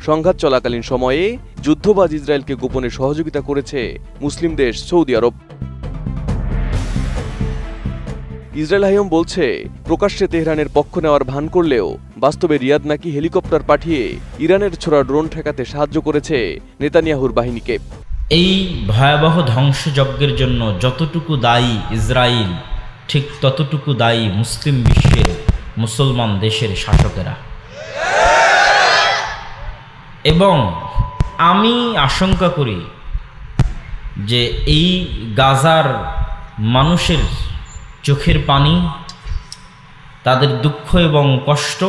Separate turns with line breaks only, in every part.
সংঘাত চলাকালীন সময়ে যুদ্ধবাজ ইসরায়েলকে গোপনে সহযোগিতা করেছে মুসলিম দেশ সৌদি আরব। ইসরায়েল হাইম বলছে, প্রকাশ্যে তেহরানের পক্ষ নেওয়ার ভান করলেও বাস্তবে রিয়াদ নাকি হেলিকপ্টার পাঠিয়ে ইরানের ছোড়া ড্রোন ঠেকাতে সাহায্য করেছে নেতানিয়াহুর বাহিনীকে।
এই ভয়াবহ ধ্বংসযজ্ঞের জন্য যতটুকু দায়ী ইসরায়েল, ঠিক ততটুকু দায়ী মুসলিম বিশ্বের মুসলমান দেশের শাসকেরা। এবং আমি আশঙ্কা করি যে এই গাজার মানুষের চোখের পানি, তাদের দুঃখ এবং কষ্ট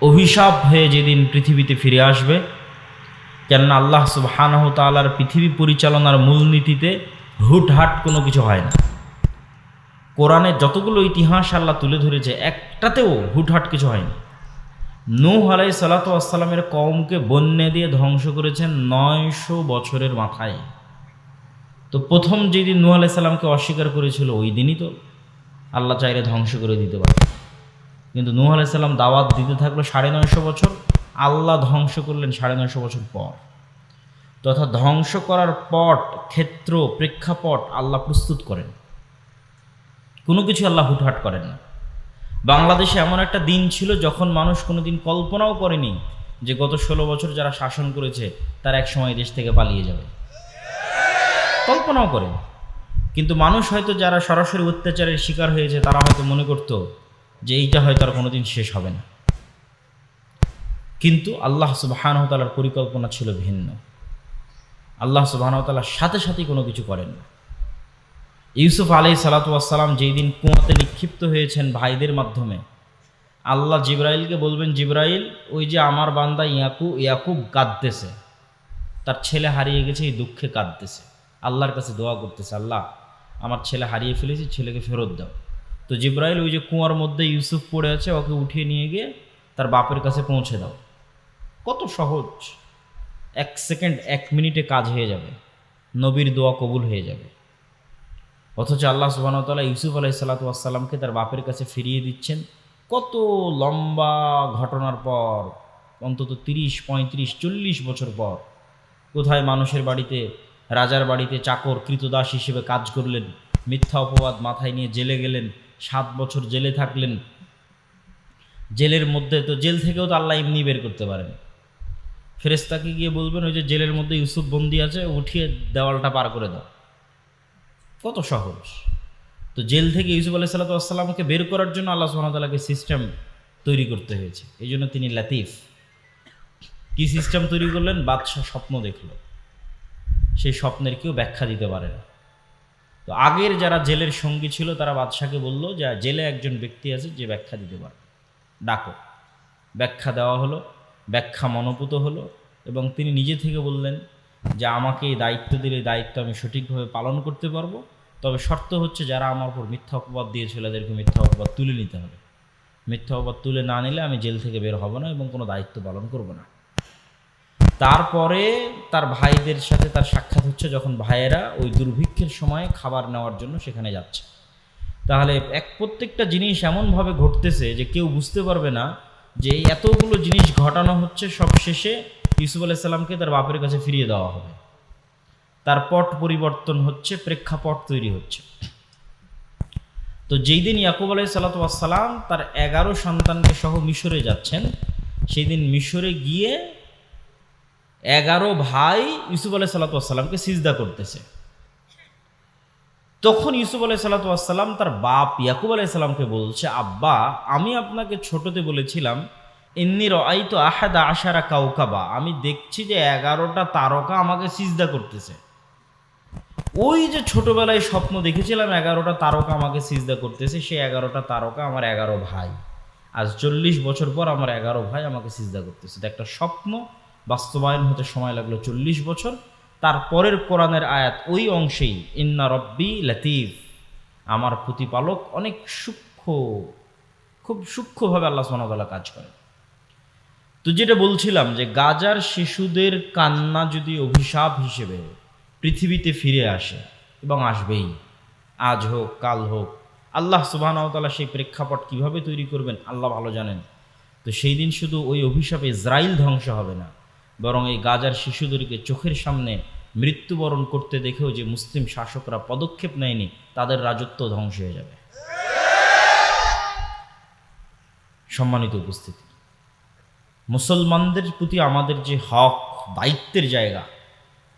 অভিশাপ হয়ে যেদিন পৃথিবীতে ফিরে আসবে, কেননা আল্লাহ সুবহানাহু তাআলার পৃথিবী পরিচালনার মূলনীতিতে হুটহাট কোনো কিছু হয় না। কোরআনে যতগুলো ইতিহাস আল্লাহ তুলে ধরেছে, একটাতেও হুটহাট কিছু হয়নি। নূহ আলাইহিস সালাতু ওয়াস সালামের কওমকে বন্যা দিয়ে ধ্বংস করেছেন 900 বছরের মাথায়। তো প্রথম যেদিন নূহ আলাইহিস সালামকে অস্বীকার করেছিল, ওই দিনই তো আল্লাহ চাইলে ধ্বংস করে দিতে পারে। কিন্তু নূহ আলাইহিস সালাম দাওয়াত দিতে থাকলো 950 বছর, আল্লাহ ধ্বংস করলেন 950 বছর পর। তথা ধ্বংস করার পট, ক্ষেত্র, প্রেক্ষাপট আল্লাহ প্রস্তুত করেন। কোনো কিছু আল্লাহ হুটহাট করেন না। বাংলাদেশে এমন একটা দিন ছিল যখন মানুষ কোনোদিন কল্পনাও করেনি যে গত 16 বছর যারা শাসন করেছে তারা এক সময় দেশ থেকে পালিয়ে যাবে, কল্পনাও করেন। কিন্তু মানুষ হয়তো যারা সরাসরি অত্যাচারের শিকার হয়েছে তারা হয়তো মনে করত যে এইটা হয়তো আর কোনোদিন শেষ হবে না। কিন্তু আল্লাহ সুবহানাহু ওয়া তাআলার পরিকল্পনা ছিল ভিন্ন। আল্লাহ সুবহানাহু ওয়া তাআলা সাথে সাথেই কোনো কিছু করেন না। ইউসুফ আলাইহিস সালাতু ওয়াস সালাম যেই দিন কুয়াতে নিক্ষিপ্ত হয়েছেন ভাইদের মাধ্যমে, আল্লাহ জিবরাইলকে বলবেন, জিবরাইল, ওই যে আমার বান্দা ইয়াকুব কাঁদতেছে, তার ছেলে হারিয়ে গেছে, এই দুঃখে কাঁদতেছে, আল্লাহর কাছে দোয়া করতেছে, আল্লাহ আমার ছেলে হারিয়ে ফেলেছি, ছেলেকে ফেরত দাও। তো জিবরাইল ওই যে কুয়ার মধ্যে ইউসুফ পড়ে আছে, ওকে উঠিয়ে নিয়ে গিয়ে তার বাপের কাছে পৌঁছে দাও। কত সহজ! 1 সেকেন্ড 1 মিনিটে কাজ হয়ে যাবে, নবীর দোয়া কবুল হয়ে যাবে। অথচ আল্লাহ সুবহানাহু ওয়া তাআলা ইউসুফ আলাইহিস সালাতু ওয়াস সালামকে তার বাপের কাছে ফিরিয়ে দিচ্ছেন কত লম্বা ঘটনার পর, অন্তত 30, 35, 40 বছর পর। কোথায় মানুষের বাড়িতে, রাজার বাড়িতে চাকর কৃতদাস হিসেবে কাজ করলেন, মিথ্যা অপবাদ মাথায় নিয়ে জেলে গেলেন, 7 বছর জেলে থাকলেন। জেলের মধ্যে তো, জেল থেকেও তো আল্লাহ এমনি বের করতে পারেন। ফেরেশতাকে গিয়ে বলবেন, ওই যে জেলের মধ্যে ইউসুফ বন্দী আছে, উঠিয়ে দেওয়ালটা পার করে দাও। কত সহজ! তো জেল থেকে ইউসুফ আলাইহিস সালাতু ওয়াস সালামকে বের করার জন্য আল্লাহ সুবহানাহু ওয়া তাআলাকে সিস্টেম তৈরি করতে হয়েছে। এই জন্য তিনি লাতিফ। কি সিস্টেম তৈরি করলেন? বাদশাহ স্বপ্ন দেখল, সেই স্বপ্নের কেউ ব্যাখ্যা দিতে পারে না। তো আগের যারা জেলের সঙ্গী ছিল তারা বাদশাকে বলল যে জেলে একজন ব্যক্তি আছে যে ব্যাখ্যা দিতে পারে, ডাকো। ব্যাখ্যা দেওয়া হলো, ব্যাখ্যা মনোপুত হলো, এবং তিনি নিজে থেকে বললেন যে আমাকে এই দায়িত্ব দিলে দায়িত্ব আমি সঠিকভাবে পালন করতে পারবো, তবে শর্ত হচ্ছে যারা আমার উপর মিথ্যা অপবাদ দিয়েছিল এদেরকে মিথ্যা অপবাদ তুলে নিতে হবে। মিথ্যা অপবাদ তুলে না নিলে আমি জেল থেকে বের হব না এবং কোনো দায়িত্ব পালন করব না। তারপরে তার ভাইদের সাথে তার সাক্ষাৎ হচ্ছে, যখন ভাইয়েরা ওই দুর্ভিক্ষের সময় খাবার নেওয়ার জন্য সেখানে যাচ্ছে। তাহলে প্রত্যেকটা জিনিস এমনভাবে ঘটতেছে যে কেউ বুঝতে পারবে না যে এই এতগুলো জিনিস ঘটানো হচ্ছে, সব শেষে ইউসুফ আলাইহিস সালামকে তার বাপের কাছে ফিরিয়ে দেওয়া হবে। তার পট পরিবর্তন হচ্ছে, প্রেক্ষাপট তৈরি হচ্ছে। তো যেই দিন ইয়াকুব আলাইহিস সালাতু ওয়াস সালাম তার 11 সন্তানকে সহ মিশরে যাচ্ছেন, সেই দিন মিশরে গিয়ে 11 ভাই ইউসুফ আলাইহিস সালাতু ওয়াস সালামকে সিজদা করতেছে। তখন ইউসুফ আলাইহিস সালাতু ওয়াস সালাম তার বাপ ইয়াকুব আলাইহিস সালামকে বলছে, আব্বা, আমি আপনাকে ছোটতে বলেছিলাম ইন্নী রাআইতু আহাদা আশারা কাওকাবা, আমি দেখছি যে 11টা তারকা আমাকে সিজদা করতেছে। ওই যে ছোটবেলায় স্বপ্ন দেখেছিলাম 11টা তারকা আমাকে সিজদা করতেছে, সেই 11টা তারকা আমার 11 ভাই। আজ 40 বছর পর আমার 11 ভাই আমাকে সিজদা করতেছে। একটা স্বপ্ন বাস্তবায়ন হতে সময় লাগলো 40 বছর। তারপরের কোরআনের আয়াত ওই অংশেই, ইন্না রব্বি লাতিফ, আমার প্রতিপালক অনেক সূক্ষ্ম, খুব সূক্ষ্মভাবে আল্লাহ সুবহানাহু ওয়া তাআলা কাজ করেন। তো যেটা বলছিলাম যে গাজার শিশুদের কান্না যদি অভিশাপ হিসেবে পৃথিবীতে ফিরে আসে, এবং আসবেই, আজ হোক কাল হোক, আল্লাহ সুবহানাহু ওয়া তাআলা সেই প্রেক্ষাপট কীভাবে তৈরি করবেন আল্লাহ ভালো জানেন। তো সেই দিন শুধু ওই অভিশাপে ইসরায়েল ধ্বংস হবে না, বরং এই গাজার শিশুদেরকে চোখের সামনে মৃত্যুবরণ করতে দেখেও যে মুসলিম শাসকরা পদক্ষেপ নেয়নি, তাদের রাজত্ব ধ্বংস হয়ে যাবে। সম্মানিত উপস্থিতি, মুসলমানদের প্রতি আমাদের যে হক, দায়িত্বের জায়গা,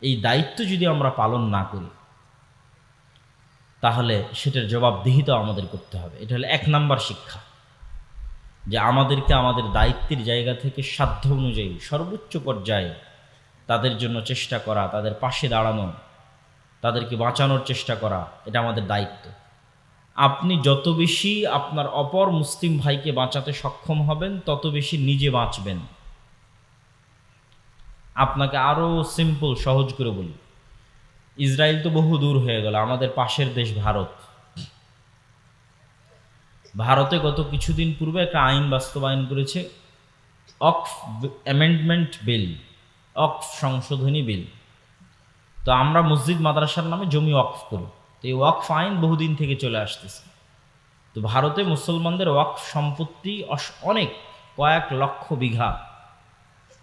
এই দায়িত্ব যদি আমরা পালন না করি তাহলে সেটার জবাবদিহিতা আমাদের করতে হবে। এটা হলো 1 নাম্বার শিক্ষা, যে আমাদেরকে আমাদের দায়িত্বের জায়গা থেকে সাধ্য অনুযায়ী সর্বোচ্চ পর্যায়ে তাদের জন্য চেষ্টা করা, তাদের পাশে দাঁড়ানো, তাদেরকে বাঁচানোর চেষ্টা করা, এটা আমাদের দায়িত্ব। আপনি যত বেশি আপনার অপর মুসলিম ভাইকে বাঁচাতে সক্ষম হবেন, তত বেশি নিজে বাঁচবেন। আপনাকে আরও সিম্পল, সহজ করে বলি, ইসরায়েল তো বহু দূর হয়ে গেল, আমাদের পাশের দেশ ভারত। ভারতে গত কিছুদিন পূর্বে একটা আইন বাস্তবায়ন করেছে, ওয়াকফ অ্যামেন্ডমেন্ট বিল, ওয়াকফ সংশোধনী বিল। তো আমরা মসজিদ মাদ্রাসার নামে জমি ওয়াকফ করি, তো এই ওয়াকফ আইন বহুদিন থেকে চলে আসতেছে। তো ভারতে মুসলমানদের ওয়াকফ সম্পত্তি অনেক, কয়েক লক্ষ বিঘা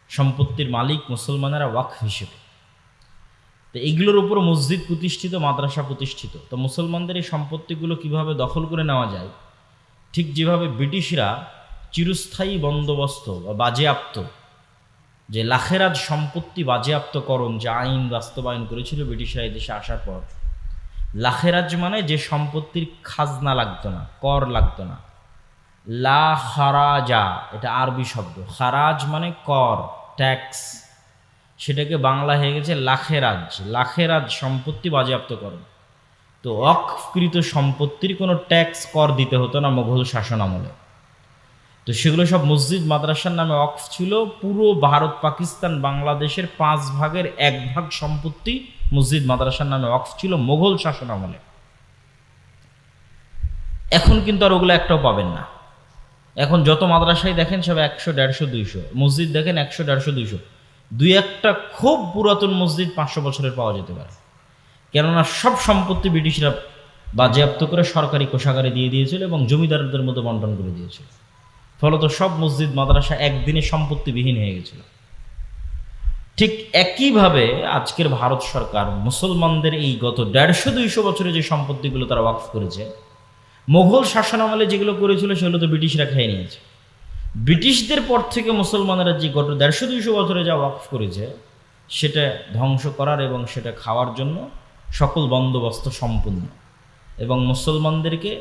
সম্পত্তির মালিক মুসলমানেরা ওয়াকফ হিসেবে। তো এইগুলোর উপর মসজিদ প্রতিষ্ঠিত, মাদ্রাসা প্রতিষ্ঠিত। তো মুসলমানদের এই সম্পত্তিগুলো কিভাবে দখল করে নেওয়া যায়, ঠিক যেভাবে ব্রিটিশরা চিরস্থায়ী বন্দোবস্ত বা বাজেয়াপ্ত, যে লাখেরাজ সম্পত্তি বাজেয়াপ্তকরণ যে আইন বাস্তবায়ন করেছিল ব্রিটিশরা এই দেশে আসার পর, লাখেরাজ মানে যে সম্পত্তির খাজনা লাগতো না, কর লাগতো না। লা খারাজা, এটা আরবি শব্দ, খারাজ মানে কর, ট্যাক্স, সেটাকে বাংলা হয়ে গেছে লাখেরাজ। লাখেরাজ সম্পত্তি বাজেয়াপ্তকরণ। তো ওয়াকফকৃত সম্পত্তির কোনো ট্যাক্স, কর দিতে হতো না মোগল শাসন আমলে। তো সেগুলো সব মসজিদ মাদ্রাসার নামে ওয়াকফ ছিল। পুরো ভারত, পাকিস্তান, বাংলাদেশের 5 ভাগের 1 ভাগ সম্পত্তি মসজিদ মাদ্রাসার নামে ওয়াকফ ছিল মোগল শাসন আমলে। এখন কিন্তু আর ওগুলো একটাও পাবেন না। এখন যত মাদ্রাসায় দেখেন সব 100, 150, 200, মসজিদ দেখেন 100, 150, 200। 2-1টা খুব পুরাতন মসজিদ 500 বছরের পাওয়া যেতে পারে, কেননা সব সম্পত্তি ব্রিটিশরা বাজেয়াপ্ত করে সরকারি কোষাগারে দিয়ে দিয়েছিল এবং জমিদারদের মধ্যে বন্টন করে দিয়েছিল। ফলত সব মসজিদ মাদ্রাসা একদিনে সম্পত্তিবিহীন হয়ে গেছিল। ঠিক একইভাবে আজকের ভারত সরকার মুসলমানদের এই গত 150-200 বছরে যে সম্পত্তিগুলো তারা ওয়াকফ করেছে, মোগল শাসনামলে যেগুলো করেছিল সেগুলো তো ব্রিটিশরা খেয়ে নিয়েছে। ব্রিটিশদের পর থেকে মুসলমানেরা যে গত 150-200 বছরে যা ওয়াকফ করেছে সেটা ধ্বংস করার এবং সেটা খাওয়ার জন্য সকল বন্দোবস্ত সম্পূর্ণ, এবং মুসলমানদেরকে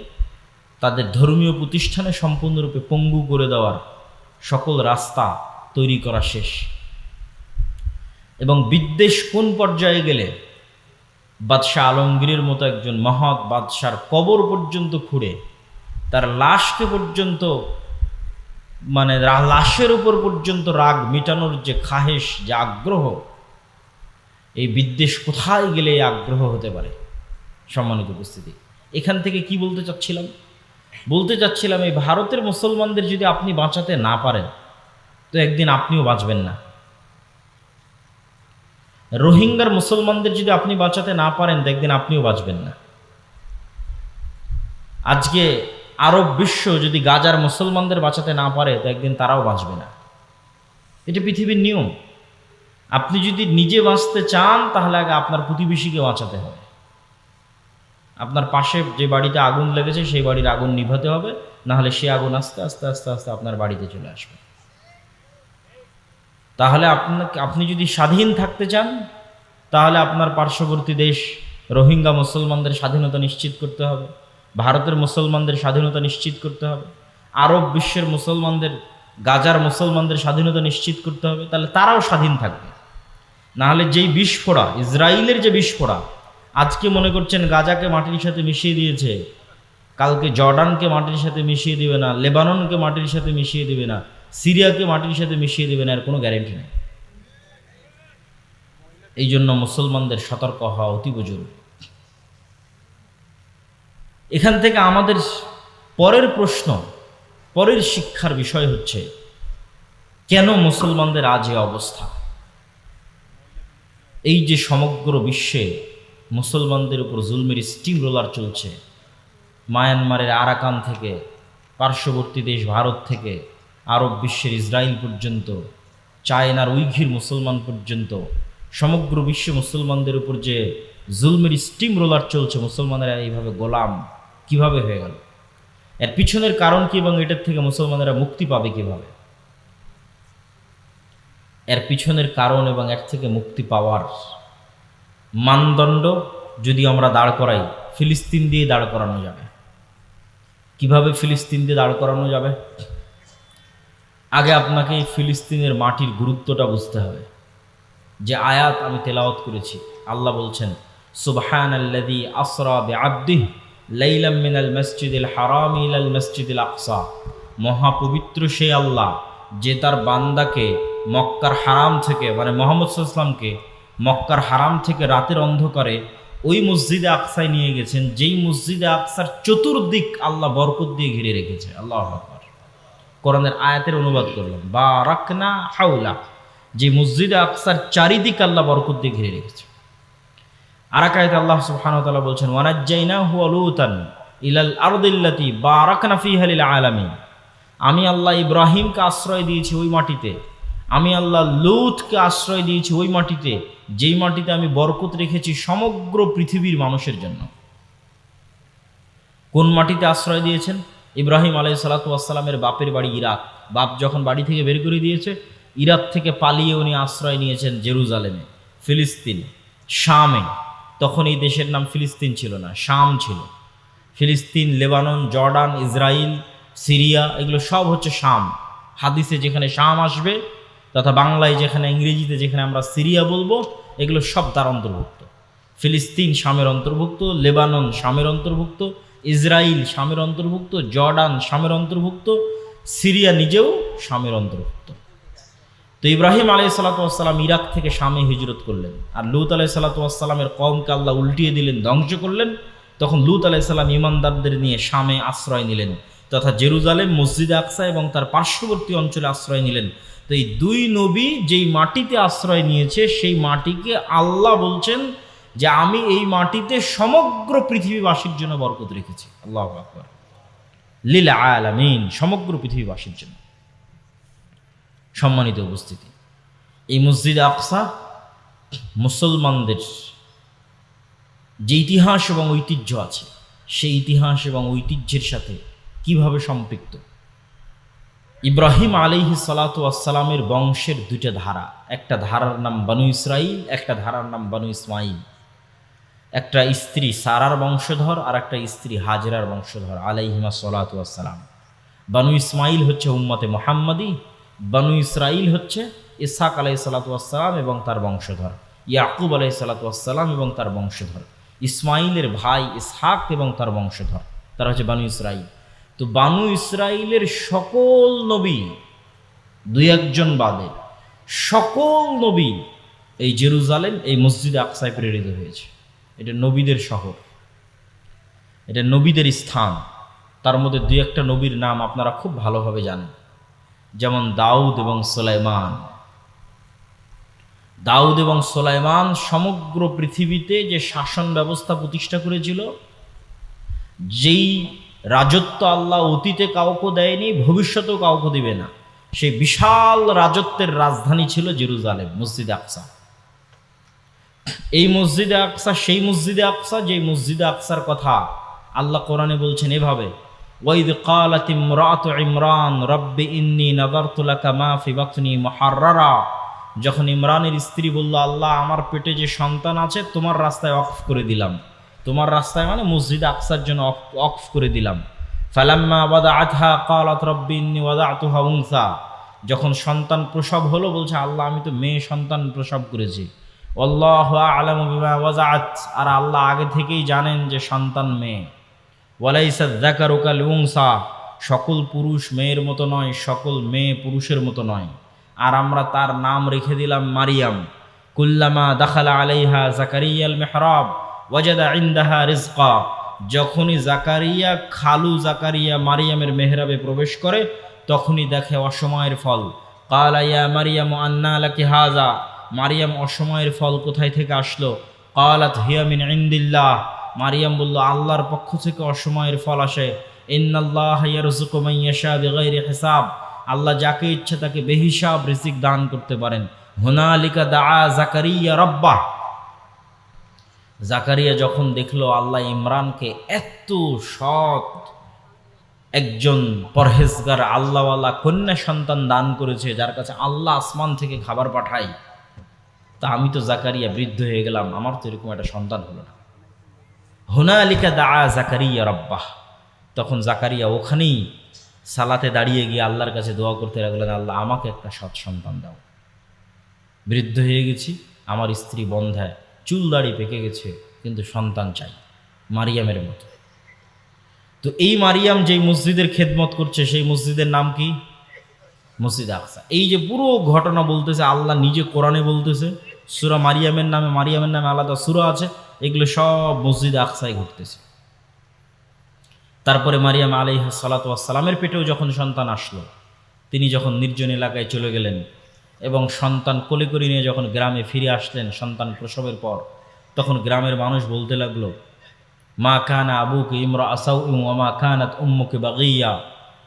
তাদের ধর্মীয় প্রতিষ্ঠানে সম্পূর্ণরূপে পঙ্গু করে দেওয়ার সকল রাস্তা তৈরি করা শেষ। এবং বিদ্বেষ কোন পর্যায়ে গেলে বাদশাহ আলমগীরের মতো একজন মহৎ বাদশার কবর পর্যন্ত খুঁড়ে তার লাশকে পর্যন্ত, মানে লাশের উপর পর্যন্ত রাগ মিটানোর যে খাহেশ, যে আগ্রহ, এই বিদ্বেষ কোথায় গেলে এই আগ্রহ হতে পারে। সম্মানিত উপস্থিতি, এখান থেকে কি বলতে চাচ্ছিলাম, এই ভারতের মুসলমানদের যদি আপনি বাঁচাতে না পারেন তো একদিন আপনিও বাঁচবেন না। রোহিঙ্গার মুসলমানদের যদি আপনি বাঁচাতে না পারেন তো একদিন আপনিও বাঁচবেন না। আজকে আরব বিশ্ব যদি গাজার মুসলমানদের বাঁচাতে না পারে তো একদিন তারাও বাঁচবে না। এটা পৃথিবীর নিয়ম। আপনি যদি নিজে বাঁচতে চান তাহলে আগে আপনার প্রতিবেশীকে বাঁচাতে হবে। আপনার পাশে যে বাড়িতে আগুন লেগেছে সেই বাড়ির আগুন নিভাতে হবে, না হলে সে আগুন আস্তে আস্তে আস্তে আস্তে আপনার বাড়িতে চলে আসবে। তাহলে আপনি যদি স্বাধীন থাকতে চান তাহলে আপনার পার্শ্ববর্তী দেশ রোহিঙ্গা মুসলমানদের স্বাধীনতা নিশ্চিত করতে হবে, ভারতের মুসলমানদের স্বাধীনতা নিশ্চিত করতে হবে, আরব বিশ্বের মুসলমানদের, গাজার মুসলমানদের স্বাধীনতা নিশ্চিত করতে হবে, তাহলে তারাও স্বাধীন থাকবে। না হলে যেই বিস্ফোরা, ইসরায়েলের যে বিস্ফোরা, আজকে মনে করছেন গাজাকে মাটির সাথে মিশিয়ে দিয়েছে, কালকে জর্ডানকে মাটির সাথে মিশিয়ে দিবে না, লেবাননকে মাটির সাথে মিশিয়ে দিবে না, সিরিয়াকে মাটির সাথে মিশিয়ে দিবে না, এর কোনো গ্যারেন্টি নেই। এই জন্য মুসলমানদের সতর্ক হওয়া অতীব জরুরি। এখান থেকে আমাদের পরের প্রশ্ন, পরের শিক্ষার বিষয় হচ্ছে, কেন মুসলমানদের আজ এই অবস্থা? এই যে সমগ্র বিশ্বে মুসলমানদের উপর জুলমের স্টিম রোলার চলছে, মায়ানমারের আরাকান থেকে পার্শ্ববর্তী দেশ ভারত থেকে আরব বিশ্বের ইসরায়েল পর্যন্ত, চায়নার উইঘুর মুসলমান পর্যন্ত সমগ্র বিশ্ব মুসলমানদের উপর যে জুলমের স্টিম রোলার চলছে, মুসলমানেরা এইভাবে গোলাম কিভাবে হয়ে গেল? এর পিছনের কারণ কি এবং এটার থেকে মুসলমানেরা মুক্তি পাবে কিভাবে? এর পিছনের কারণ এবং এর থেকে মুক্তি পাওয়ার মানদণ্ড যদি আমরা দাঁড় করাই, ফিলিস্তিন দিয়ে দাঁড় করানো যাবে। কিভাবে ফিলিস্তিন দিয়ে দাঁড় করানো যাবে? আগে আপনাকে এই ফিলিস্তিনের মাটির গুরুত্বটা বুঝতে হবে। যে আয়াত আমি তেলাওয়াত করেছি, আল্লাহ বলছেন সুবহানাল্লাযী আসরা বিআবদিহি লাইলাম মিনাল মসজিদিল হারামি ইলাল মসজিদিল আকসা। মহাপবিত্র সেই আল্লাহ যে তার বান্দাকে মক্কার হারাম থেকে, মানে মুহাম্মদ সাল্লাল্লাহু আলাইহি ওয়াসাল্লামকে মক্কার হারাম থেকে রাতের অন্ধকারে ওই মসজিদে আকসায় নিয়ে গেছেন, যেই মসজিদে আকসার চতুর্দিক আল্লাহ বরকত দিয়ে ঘিরে রেখেছে। আল্লাহু আকবার। কোরআনের আয়াতের অনুবাদ করলাম, বারাকনা হাওলা, যে মসজিদে আকসার চারিদিক আল্লাহ বরকত দিয়ে ঘিরে রেখেছে। আর এক আয়াতে আল্লাহ সুবহানাহু ওয়া তাআলা বলছেন ওয়ানাজ্জাইনাহু ওয়া লূতান ইলাল আরদিল্লাতী বারাকনা ফিহা লিল আলামিন। আমি আল্লাহ ইব্রাহিমকে আশ্রয় দিয়েছি ওই মাটিতে, আমি আল্লাহ লূতকে আশ্রয় দিয়েছি ওই মাটিতে, যেই মাটিতে আমি বরকত রেখেছি সমগ্র পৃথিবীর মানুষের জন্য। কোন মাটিতে আশ্রয় দিয়েছেন? ইব্রাহিম আলাইহিস সালাতু ওয়াস সালামের বাপের বাড়ি ইরাক। বাপ যখন বাড়ি থেকে বের করে দিয়েছে, ইরাক থেকে পালিয়ে উনি আশ্রয় নিয়েছেন জেরুজালেমে, ফিলিস্তিনে, শামে। তখন এই দেশের নাম ফিলিস্তিন ছিল না, শাম ছিল। ফিলিস্তিন, লেবানন, জর্ডান, ইসরায়েল, সিরিয়া, এগুলো সব হচ্ছে শাম। হাদিসে যেখানে শাম আসবে, তথা বাংলায় যেখানে, ইংরেজিতে যেখানে আমরা সিরিয়া বলবো, এগুলো সব তার অন্তর্ভুক্ত। ফিলিস্তিন শামের অন্তর্ভুক্ত, লেবানন শামের অন্তর্ভুক্ত, ইসরায়েল শামের অন্তর্ভুক্ত, জর্ডান শামের অন্তর্ভুক্ত, সিরিয়া নিজেও শামের অন্তর্ভুক্ত। তো ইব্রাহিম আলাইহিস সালাতু ওয়াস সালাম ইরাক থেকে শামে হিজরত করলেন, আর লূত আলাইহিস সালাতু ওয়াস সালামের কওমকে আল্লাহ উল্টিয়ে দিলেন, ধ্বংস করলেন। তখন লূত আলাইহিস সালাম ঈমানদারদের নিয়ে শামে আশ্রয় নিলেন, তথা জেরুজালেম, মসজিদে আকসা এবং তার পার্শ্ববর্তী অঞ্চলে আশ্রয় নিলেন। তো এই দুই নবী যেই মাটিতে আশ্রয় নিয়েছে, সেই মাটিকে আল্লাহ বলছেন যে আমি এই মাটিতে সমগ্র পৃথিবীবাসীর জন্য বরকত রেখেছি। আল্লাহু আকবার। লিল আলামিন, সমগ্র পৃথিবীবাসীর জন্য। সম্মানিত উপস্থিতি, এই মসজিদে আকসা মুসলমানদের যে ইতিহাস এবং ঐতিহ্য আছে, সেই ইতিহাস এবং ঐতিহ্যের সাথে কিভাবে সম্পৃক্ত। ইব্রাহিম আলাইহিস সালাতু ওয়াস সালামের বংশের দুইটা ধারা, একটা ধারার নাম বানু ইসরাইল, একটা ধারার নাম বানু ইসমাইল। একটা স্ত্রী সারার বংশধর আর একটা স্ত্রী হাজরার বংশধর আলাইহিমা সালাতু ওয়াস সালাম। বানু ইসমাইল হচ্ছে উম্মতে মুহাম্মাদি, বানু ইসরাইল হচ্ছে ইসহাক আলাইহিস সালাতু ওয়াস সালাম এবং তার বংশধর, ইয়াকুব আলাইহিস সালাতু ওয়াস সালাম এবং তার বংশধর, ইসমাইলের ভাই ইসহাক এবং তার বংশধর, তারা হচ্ছে বানু ইসরাইল। তো বানু ইসরাইলের সকল নবী, দুই একজন বাদে সকল নবী এই জেরুজালেম, এই মসজিদে আকসায় প্রেরিত হয়েছে। এটা নবীদের শহর, এটা নবীদের স্থান। তার মধ্যে দুই একটা নবীর নাম আপনারা খুব ভালোভাবে জানেন, যেমন দাউদ এবং সুলাইমান। দাউদ এবং সুলাইমান সমগ্র পৃথিবীতে যে শাসন ব্যবস্থা প্রতিষ্ঠা করেছিল, যেই রাজত্ব আল্লাহ অতীতে কাউকে দেয়নি, ভবিষ্যতেও কাউকে দিবে না, সেই বিশাল রাজত্বের রাজধানী ছিল জেরুজালেম, মসজিদে আকসা। এই মসজিদে আকসা সেই মসজিদে আকসা, যেই মসজিদে আকসার কথা আল্লাহ কোরআনে বলছেন এভাবে, ওয়াইদ ক্বালাত ইমরাতু ইমরান রব্বি ইন্নী নাযারতু লাকা মা ফি বাতনি মুহাররারা। যখন ইমরানের স্ত্রী বলল, আল্লাহ আমার পেটে যে সন্তান আছে তোমার রাস্তায় ওয়াকফ করে দিলাম, তোমার রাস্তায় মানে মসজিদে আকসার জন্য ওয়াকফ করে দিলাম। ফালাম্মা ওয়াদাআতহা ক্বালাত রব্বি ইন্নী ওয়াদাতুহা উনসা। যখন সন্তান প্রসব হলো, বলছে আল্লাহ আমি তো মেয়ে সন্তান প্রসব করেছি। আল্লাহু আ'লামু বিমা ওয়াজাআত, আর আল্লাহ আগে থেকেই জানেন যে সন্তান মেয়ে। ওয়ালাইসা যাকারু কাল উনসা, সকল পুরুষ মেয়ের মতো নয়, সকল মেয়ে পুরুষের মতো নয়। আর আমরা তার নাম রেখে দিলাম মারিয়াম। কুল্লামা দাখালা আলাইহা জাকারিয়াল মিহরাব ওয়াজাদা ইনদাহা রিজকা। যখনই জাকারিয়া, খালু জাকারিয়া মারিয়ামের মেহরাবে প্রবেশ করে, তখনই দেখে অসময়ের ফল। ক্বালা ইয়া মারিয়াম আন্না লাকি হাযা। মারিয়াম অসময়ের ফল কোথায় থেকে আসলো? ক্বালাত হিয়া মিন ইনদিল্লাহ। মারিয়াম বলল আল্লাহর পক্ষ থেকে অসময়ের ফল আসে। ইন্নাল্লাহা ইয়ারযুকু মান ইয়াশা বিগাইরি হিসাব। আল্লাহ যাকে ইচ্ছে তাকে বেহিসাব রিজিক দান করতে পারেন। হুনালিকা দাআ জাকারিয়া রাব্বাহ। জাকারিয়া যখন দেখলো আল্লাহ ইমরানকে এত সৎ একজন পরহেজগার আল্লাহওয়ালা কন্যা সন্তান দান করেছে, যার কাছে আল্লাহ আসমান থেকে খাবার পাঠায়, তা আমি তো জাকারিয়া বৃদ্ধ হয়ে গেলাম, আমার তো এরকম একটা সন্তান হলো না। হুনালিকা দাআ জাকারিয়া রাব্বাহ। তখন জাকারিয়া ওখানেই সালাতে দাঁড়িয়ে গিয়ে আল্লাহর কাছে দোয়া করতে লাগলেন, আল্লাহ আমাকে একটা সৎ সন্তান দাও। বৃদ্ধ হয়ে গেছি, আমার স্ত্রী বন্ধ্যায়, চুল দাড়ি পেকে গেছে, কিন্তু সন্তান চাই মারিয়ামের মতো। তো এই মারিয়াম যেই মসজিদের খেদমত করছে সেই মসজিদের নাম কি? মসজিদ আকসা। এই যে পুরো ঘটনা বলতেছে আল্লাহ নিজে কোরআনে বলতেছে, সূরা মারিয়ামের নামে আলাদা সূরা আছে, এগুলো সব মসজিদ আকসায় ঘটতেছে। তারপরে মারিয়াম আলাইহিস সালাতু ওয়াস সালামের পেটেও যখন সন্তান আসলো, তিনি যখন নির্জন এলাকায় চলে গেলেন এবং সন্তান কোলে করে নিয়ে যখন গ্রামে ফিরে আসলেন সন্তান প্রসবের পর, তখন গ্রামের মানুষ বলতে লাগলো, মা কানা আবুকে ইমরা সাউইন ওয়া মা কানাত উম্মুকে বাগিয়া।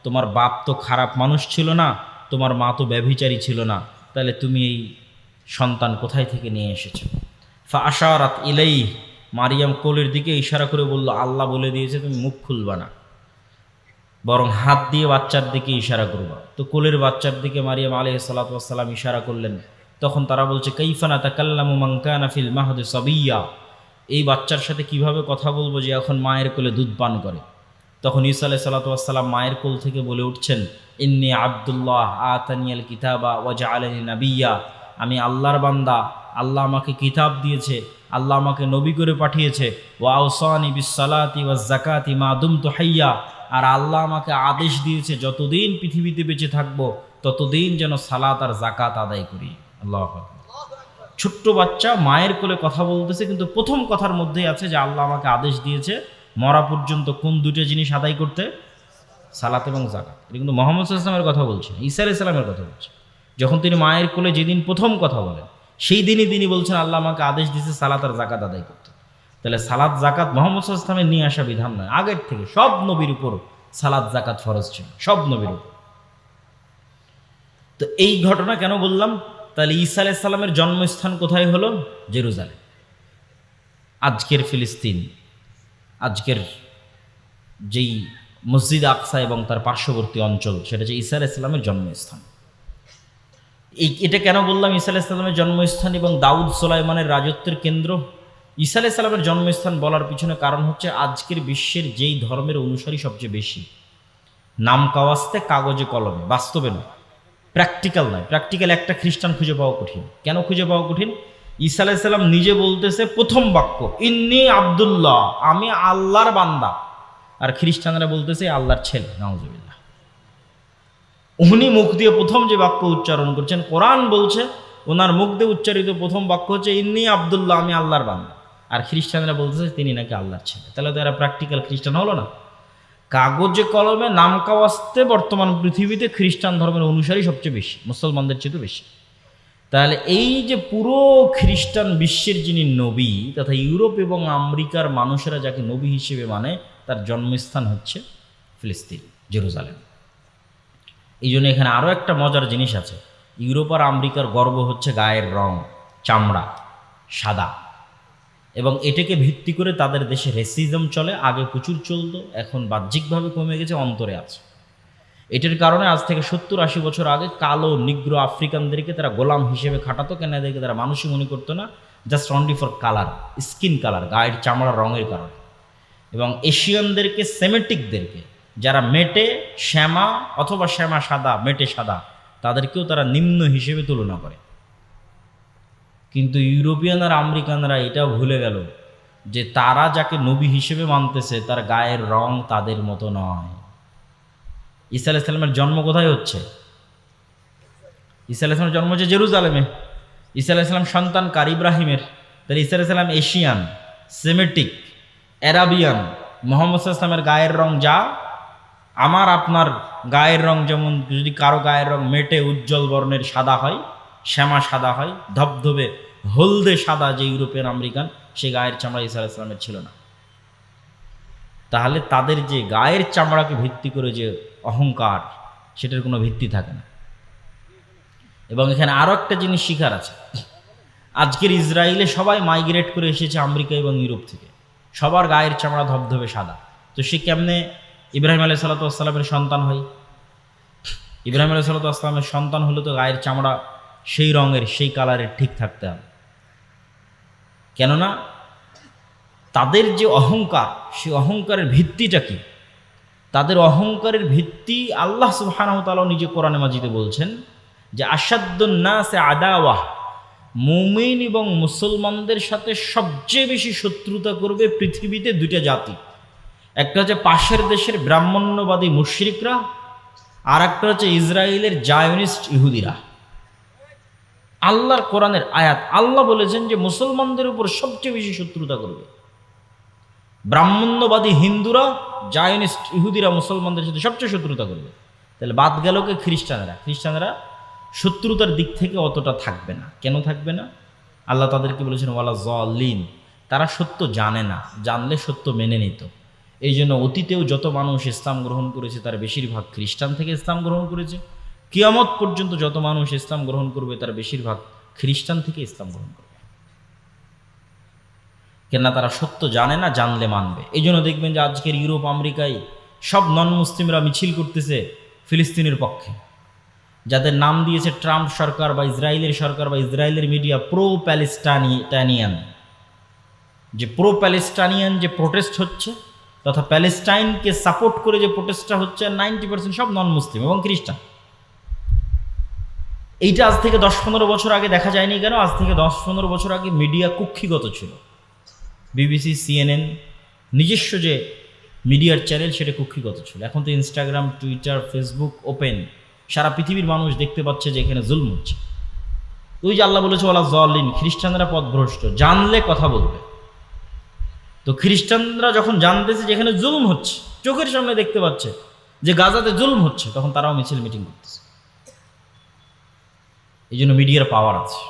তোমার বাপ তো খারাপ মানুষ ছিল না, তোমার মা তো ব্যভিচারী ছিল না, তাহলে তুমি এই সন্তান কোথায় থেকে নিয়ে এসেছো? ফা আশারাত ইলাইহি। মারিয়াম কোলের দিকে ইশারা করে বলল, আল্লাহ বলে দিয়েছে তুমি মুখ খুলবা না, বরং হাত দিয়ে বাচ্চার দিকে ইশারা করবা। তো কোলের বাচ্চার দিকে মারিয়াম আলাইহিস সালাতু ওয়াস সালাম ইশারা করলেন। তখন তারা বলছে, কাইফা নাতাকাল্লামু মান কানা ফিল মাহদি সাবিয়্যা। এই বাচ্চার সাথে কিভাবে কথা বলবো যে এখন মায়ের কোলে দুধ পান করে? তখন ঈসা আলাইহিস সালাতু ওয়াস সালাম মায়ের কোল থেকে বলে উঠছেন, ইন্নী আব্দুল্লাহ আতানিয়াল কিতাবা ওয়া জাআলানি নাবিয়্যা। আমি আল্লাহর বান্দা, আল্লাহ আমাকে কিতাব দিয়েছে, আল্লাহ আমাকে নবী করে পাঠিয়েছে। ওয়া আওসানি বিস সালাতি ওয়াজ যাকাতি মা দুমতু হাইয়্যা। আর আল্লাহ আমাকে আদেশ দিয়েছে যতদিন পৃথিবীতে বেঁচে থাকবো ততদিন যেন সালাত আর যাকাত আদায় করি। আল্লাহু আকবার। ছোট্ট বাচ্চা মায়ের কোলে কথা বলতেছে, কিন্তু প্রথম কথার মধ্যেই আছে যে আল্লাহ আমাকে আদেশ দিয়েছে মরা পর্যন্ত কোন দুটো জিনিস আদায় করতে? সালাত এবং যাকাত। এটা কিন্তু মুহাম্মদ সাল্লাল্লাহু আলাইহি ওয়াসাল্লামের কথা বলছে, ঈসা আলাইহিস সালামের কথা বলছে। যখন তিনি মায়ের কোলে যেদিন প্রথম কথা বলেন সেই দিনই তিনি বলছেন আল্লাহ আমাকে আদেশ দিয়েছে সালাত আর যাকাত আদায় করতে। তাহলে সালাত যাকাত মুহাম্মদ সাল্লাল্লাহু আলাইহি ওয়াসাল্লামের নিয়ে আসা বিধান নয়, আগের থেকে সব নবীর উপর সালাত যাকাত ফরজ ছিল, সব নবীর উপর। তো এই ঘটনা কেন বললাম? তাহলে ঈসা আলাইহিস সালামের জন্মস্থান কোথায় হলো? জেরুজালেম, আজকের ফিলিস্তিন, আজকের যেই মসজিদ আকসা এবং তার পার্শ্ববর্তী অঞ্চল, সেটা হচ্ছে ঈসা আলাইহিস সালামের জন্মস্থান। এটা কেন বললাম ঈসা আলাইহিস সালামের জন্মস্থান এবং দাউদ সুলাইমানের রাজত্বের কেন্দ্র? ঈসা আলাইহিস সালামের জন্মস্থান বলার পিছনে কারণ হচ্ছে আজকের বিশ্বের যেই ধর্মের অনুসারী সবচেয়ে বেশি, নাম কাওয়াস্তে কাগজে কলমে, বাস্তবে নয়, প্র্যাকটিক্যাল নয়। প্র্যাকটিক্যাল একটা খ্রিস্টান খুঁজে পাওয়া কঠিন। কেন খুঁজে পাওয়া কঠিন? ঈসা আলাইহিস সালাম নিজে বলতেছে প্রথম বাক্য, ইন্নী আব্দুল্লাহ, আমি আল্লাহর বান্দা। আর খ্রিস্টানরা বলতেছে আল্লাহর ছেলে, নাউজুবিল্লাহ। উনি মুখ দিয়ে প্রথম যে বাক্য উচ্চারণ করছেন, কোরআন বলছে ওনার মুখ দিয়ে উচ্চারিত প্রথম বাক্য হচ্ছে ইন্নী আব্দুল্লাহ, আমি আল্লাহর বান্দা। আর খ্রিস্টানরা বলতেছে তিনি নাকি আল্লাহর ছেলে। তাহলে তো এরা প্র্যাকটিক্যাল খ্রিস্টান হলো না? কাগজে কলমে নাম কাওয়াস্তে বর্তমান পৃথিবীতে খ্রিস্টান ধর্মের অনুসারী সবচেয়ে বেশি, মুসলমানদের চেয়ে বেশি। তাহলে এই যে পুরো খ্রিস্টান বিশ্বের যিনি নবী, তথা ইউরোপ এবং আমেরিকার মানুষেরা যাকে নবী হিসেবে মানে, তার জন্মস্থান হচ্ছে ফিলিস্তিন, জেরুজালেম। এই জন্য এখানে আরও একটা মজার জিনিস আছে। ইউরোপ আর আমেরিকার গর্ব হচ্ছে গায়ের রং, চামড়া সাদা, এবং এটাকে ভিত্তি করে তাদের দেশে রেসিজম চলে। আগে প্রচুর চলতো, এখন বাহ্যিকভাবে কমে গেছে, অন্তরে আছে। এটার কারণে আজ থেকে 70-80 বছর আগে কালো নিগ্রো আফ্রিকানদেরকে তারা গোলাম হিসেবে খাটাতো। কেন? এদেরকে তারা মানুষই মনে করতো না, just only for colour, skin colour, গায়ের চামড়ার রঙের কারণে। এবং এশিয়ানদেরকে, সেমেটিকদেরকে, যারা মেটে শ্যামা অথবা শ্যামা সাদা, মেটে সাদা, তাদেরকেও তারা নিম্ন হিসেবে তুলনা করে। কিন্তু ইউরোপিয়ান আর আমেরিকানরা এটাও ভুলে গেল যে তারা যাকে নবী হিসেবে মানতেছে তার গায়ের রং তাদের মতো নয়। ঈসা আলাইহিস সালামের জন্ম কোথায় হচ্ছে? ঈসা আলাইহিস সালামের জন্ম হচ্ছে জেরুজালেমে। ঈসা আলাইহিস সালাম সন্তান কার? ইব্রাহিমের। তাহলে ঈসা আলাইহিস সালাম এশিয়ান, সেমেটিক, অ্যারাবিয়ান। মুহাম্মদ সাল্লাল্লাহু আলাইহি ওয়াসাল্লামের গায়ের রং যা, আমার আপনার গায়ের রং যেমন, যদি কারো গায়ের রং মেটে উজ্জ্বল বর্ণের সাদা হয়, শ্যামা সাদা হয়, ধবধবে হলদে সাদা যে ইউরোপিয়ান আমেরিকান, সে গায়ের চামড়া ঈসা আলাইহিস সালামের ছিল না। তাহলে তাদের যে গায়ের চামড়াকে ভিত্তি করে যে অহংকার, সেটার কোনো ভিত্তি থাকে না। এবং এখানে আরও একটা জিনিস শিখার আছে, আজকের ইসরায়েলে সবাই মাইগ্রেট করে এসেছে আমেরিকা এবং ইউরোপ থেকে, সবার গায়ের চামড়া ধবধবে সাদা। তো সে কেমনে ইব্রাহিম আলাইহিস সালাতু ওয়াস সালামের সন্তান হয়? ইব্রাহিম আলাইহিস সালাতু ওয়াস সালামের সন্তান হলে তো গায়ের চামড়া সেই রঙের, সেই কালারের ঠিক থাকতে হবে। কেননা তাদের যে অহংকার, সেই অহংকারের ভিত্তিটা কি? তাদের অহংকারের ভিত্তি আল্লাহ সুবহানাহু ওয়া তাআলা নিজে কোরআনে মাজিদে বলছেন যে আশাদ্দুন নাসে আদাওয়াহ, মুমিন এবং মুসলমানদের সাথে সবচেয়ে বেশি শত্রুতা করবে পৃথিবীতে দুইটা জাতি। একটা হচ্ছে পাশের দেশের ব্রাহ্মণ্যবাদী মুশরিকরা, আর একটা হচ্ছে ইসরায়েলের জায়নিস্ট ইহুদিরা। আল্লাহর কোরআনের আয়াত, আল্লাহ বলেছেন যে মুসলমানদের উপর সবচেয়ে বেশি শত্রুতা করবে ব্রাহ্মণ্যবাদী হিন্দুরা, জায়নিস্ট ইহুদিরা মুসলমানদের সাথে সবচেয়ে শত্রুতা করবে। তাহলে বাদ গেল কে? খ্রিস্টানেরা শত্রুতার দিক থেকে অতটা থাকবে না। কেন থাকবে না? আল্লাহ তাদেরকে বলেছেন ওয়ালা যালিন, তারা সত্য জানে না, জানলে সত্য মেনে নিত। এই জন্য অতীতেও যত মানুষ ইসলাম গ্রহণ করেছে তার বেশিরভাগ খ্রিস্টান থেকে ইসলাম গ্রহণ করেছে। কিয়ামত পর্যন্ত যত মানুষ ইসলাম গ্রহণ করবে তার বেশিরভাগ খ্রিস্টান থেকে ইসলাম গ্রহণ করবে। কেননা তারা সত্য জানে না, জানলে মানবে। এই জন্য দেখবেন যে আজকের ইউরোপ আমেরিকায় সব নন মুসলিমরা মিছিল করতেছে ফিলিস্তিনের পক্ষে, যাদের নাম দিয়েছে ট্রাম্প সরকার বা ইসরায়েলের সরকার বা ইসরায়েলের মিডিয়া প্রো প্যালেস্টাইনিয়ান। যে প্রো প্যালেস্টাইনিয়ান যে প্রোটেস্ট হচ্ছে, তথা প্যালেস্টাইনকে সাপোর্ট করে যে প্রোটেস্টটা হচ্ছে, 90% সব নন মুসলিম এবং খ্রিস্টান। এইটা আজ থেকে 10-15 বছর আগে দেখা যায়নি কেন? আজ থেকে 10-15 বছর আগে মিডিয়া কুক্ষিগত ছিল। বিবিসি, CNN নিজস্ব যে মিডিয়ার চ্যানেল সেটা কুক্ষিগত ছিল। এখন তো ইনস্টাগ্রাম, টুইটার, ফেসবুক ওপেন, সারা পৃথিবীর মানুষ দেখতে পাচ্ছে যে এখানে জুলম হচ্ছে। ওই যে আল্লাহ বলেছে ওয়ালা যালিন, খ্রিস্টানরা পথভ্রষ্ট, জানলে কথা বলবে। তো খ্রিস্টানরা যখন জানতেছে যে এখানে জুলম হচ্ছে, চোখের সামনে দেখতে পাচ্ছে যে গাজাতে জুলম হচ্ছে, তখন তারাও মিছিল মিটিং করতেছে। এই জন্য মিডিয়ার পাওয়ার আছে।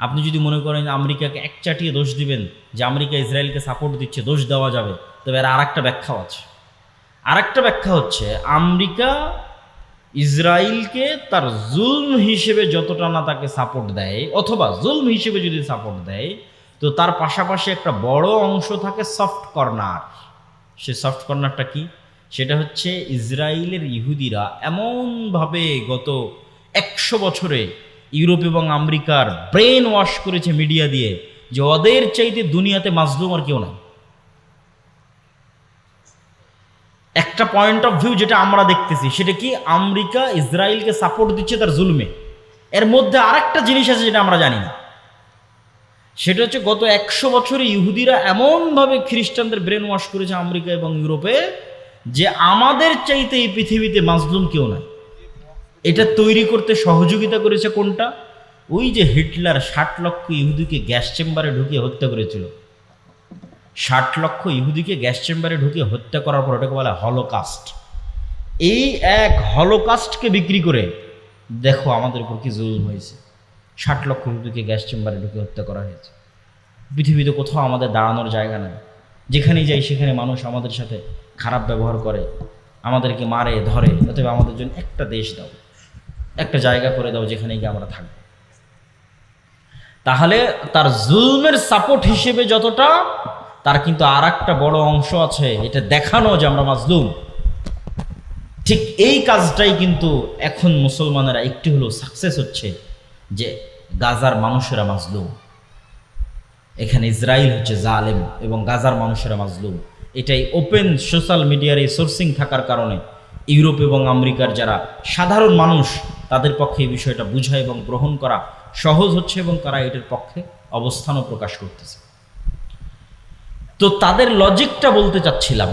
আপনি যদি মনে করেন আমেরিকাকে একচাটিয়ে দোষ দিবেন যে আমেরিকা ইসরায়েলকে সাপোর্ট দিচ্ছে, দোষ দেওয়া যাবে, তবে এর আরেকটা ব্যাখ্যাও আছে। আরেকটা ব্যাখ্যা হচ্ছে আমেরিকা ইসরায়েলকে তার জুলম হিসেবে যতটা না তাকে সাপোর্ট দেয়, অথবা জুলম হিসেবে যদি সাপোর্ট দেয়, তো তার পাশাপাশি একটা বড় অংশ থাকে সফট কর্নার। সে সফট কর্নারটা কি? সেটা হচ্ছে ইসরায়েলের ইহুদিরা এমনভাবে গত 100 বছরে ইউরোপ এবং আমেরিকার ব্রেন ওয়াশ করেছে মিডিয়া দিয়ে যে ওদের চাইতে দুনিয়াতে মাজলুম আর কেউ নাই। একটা পয়েন্ট অফ ভিউ যেটা আমরা দেখতেছি সেটা কি? আমেরিকা ইসরায়েলকে সাপোর্ট দিচ্ছে তার জুলমে। এর মধ্যে আরেকটা জিনিস আছে যেটা আমরা জানি না, সেটা হচ্ছে গত 100 বছরে ইহুদিরা এমনভাবে খ্রিস্টানদের ব্রেন ওয়াশ করেছে আমেরিকা এবং ইউরোপে যে আমাদের চাইতে এই পৃথিবীতে মাজলুম কেউ নাই। এটা তৈরি করতে সহযোগিতা করেছে কোনটা? ওই যে হিটলার 60 লক্ষ ইহুদিকে গ্যাস চেম্বারে ঢুকিয়ে হত্যা করেছিল। 60 লক্ষ ইহুদিকে গ্যাস চেম্বারে ঢুকিয়ে হত্যা করার পর ওটাকে বলা হলোকাস্ট। এই এক হলোকাস্টকে বিক্রি করে দেখো আমাদের উপর কি জুলুম হয়েছে। 60 লক্ষ ইহুদিকে গ্যাস চেম্বারে ঢুকিয়ে হত্যা করা হয়েছে। পৃথিবীতে কোথাও আমাদের দাঁড়ানোর জায়গা নেই। যেখানেই যাই সেখানে মানুষ আমাদের সাথে খারাপ ব্যবহার করে, আমাদেরকে মারে ধরে। অতএব আমাদের জন্য একটা দেশ দাও, একটা জায়গা করে দাও যেখানে গিয়ে আমরা থাকবো। তাহলে তার জুলমের সাপোর্ট হিসেবে যতটা, তার কিন্তু আর একটা বড় অংশ আছে এটা দেখানো যে আমরা মাজলুম। ঠিক এই কাজটাই কিন্তু এখন মুসলমানেরা একটু হলেও সাকসেস হচ্ছে, যে গাজার মানুষেরা মাজলুম, এখানে ইসরায়েল হচ্ছে জালেম এবং গাজার মানুষেরা মাজলুম। এটাই ওপেন সোশ্যাল মিডিয়ার এই সোর্সিং থাকার কারণে ইউরোপ এবং আমেরিকার যারা সাধারণ মানুষ তাদের পক্ষে এই বিষয়টা বোঝা এবং গ্রহণ করা সহজ হচ্ছে এবং তারা এটার পক্ষে অবস্থানও প্রকাশ করতেছে। তো তাদের লজিকটা বলতে চাচ্ছিলাম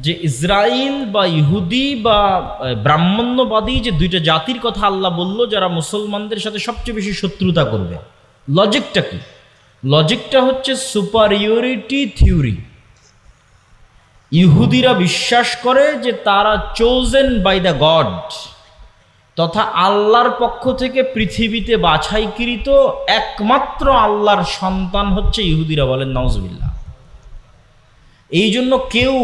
যে ইসরায়েল বা ইহুদি বা ব্রাহ্মণ্যবাদী যে দুইটা জাতির কথা আল্লাহ বলল যারা মুসলমানদের সাথে সবচেয়ে বেশি শত্রুতা করবে, লজিকটা কি? লজিকটা হচ্ছে সুপারিয়রিটি থিওরি। ইহুদিরা বিশ্বাস করে যে তারা চোজেন বাই দ্য গড, তথা আল্লাহর পক্ষ থেকে পৃথিবীতে বাছাইকৃত একমাত্র আল্লাহর সন্তান হচ্ছে ইহুদিরা। বলেন নাউজুবিল্লাহ। এই জন্য কেউ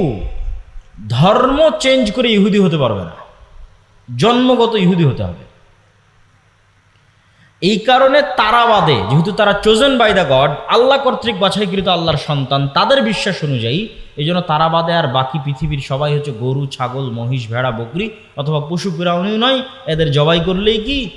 ধর্ম চেঞ্জ করে ইহুদি হতে পারবে না। জন্মগত ইহুদি হতে হবে। এই কারণে তারা বাদে, যেহেতু তারা চোজেন বাই দ্য গড, আল্লাহ কর্তৃক বাছাইকৃত আল্লাহর সন্তান, তাদের বিশ্বাস অনুযায়ী এই জন্য তারা বাদে আর বাকি পৃথিবীর সবাই হচ্ছে গরু, ছাগল, মহিষ, ভেড়া, বকরি অথবা পশু প্রাণীও নয়, এদের জবাই করলেই কি